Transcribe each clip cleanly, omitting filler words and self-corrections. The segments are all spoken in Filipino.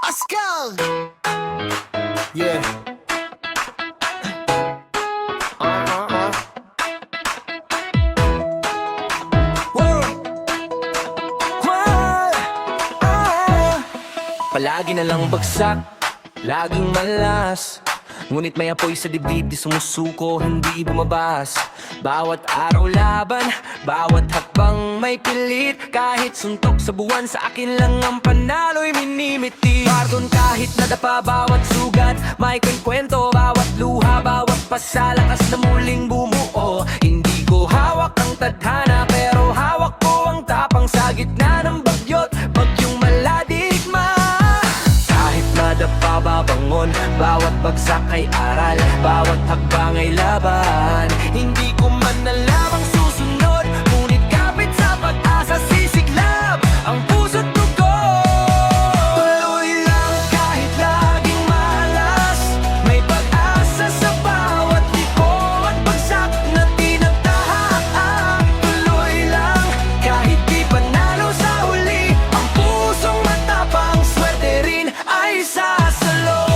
Pascal! Yeah. Whoa. Whoa. Palagi na lang bagsak, laging malas. Ngunit may apoy sa dibdib, di sumusuko, hindi bumabas. Bawat araw laban, bawat hakbang may pilit. Kahit suntok sa buwan, sa akin lang ang panalo'y minimiti. Pardon kahit nadapa, bawat sugat may kwento, bawat luha, bawat pasalakas na muling bumuo. Hindi ko hawak ang tadhana, pero hawak ko ang tapang sa gitna ng bagyot, bagyong maladigma. Kahit madapa, babangon, bawat bagsak ay aral, bawat hakbang ay laban. Hindi ko man alam ang susunod, ngunit kapit sa pag-asa sisiglab ang puso't dugo. Tuloy lang kahit laging malas, may pag-asa sa bawat liko at bagsak na tinatahak. Tuloy lang kahit di panalo sa huli, ang pusong matapang, swerte rin ay sasalo.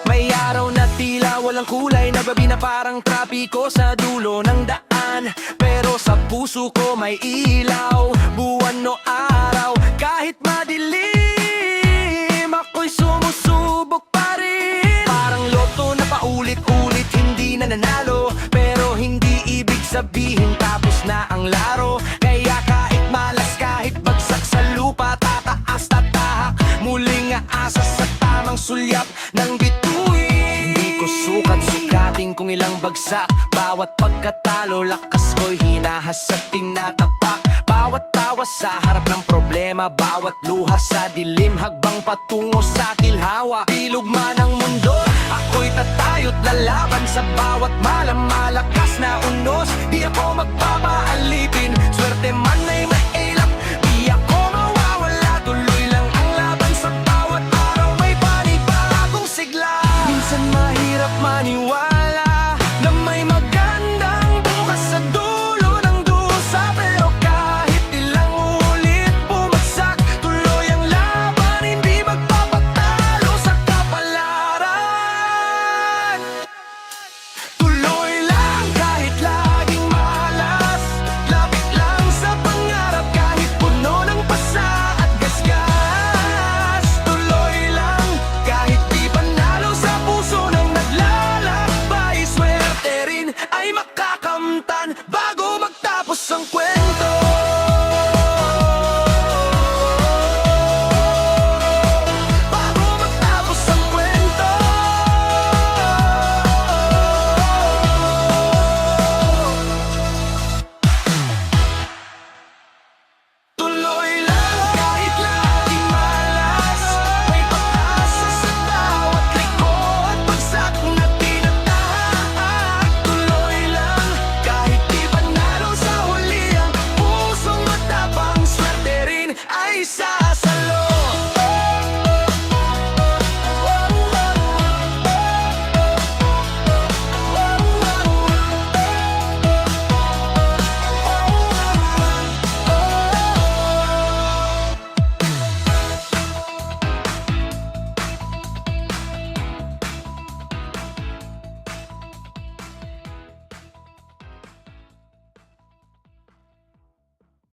May araw na tila walang kulay, nagbabi na parang trapiko sa dulo ng daan. Pero sa puso ko may ilaw, buwan o araw, kahit madilim, ako'y sumusubok pa rin. Parang loto na paulit-ulit, hindi na nanalo, pero hindi ibig sabihin tapos na ang laro. Kaya kahit malas, kahit bagsak sa lupa, tataas, tatahak, muling aasa sa tamang sulyap ng bituin. Hindi ko sukat-sukatin kung ilang bagsak, bawat pagkatalo, lakas ko'y hinahas at tinatapak. Bawat tawa sa harap ng problema, bawat luha sa dilim, hagbang patungo sa kilhawa. Bilog man ang mundo, ako'y tatayot lalaban sa bawat malakas na unos. Di ako magpapaalipin,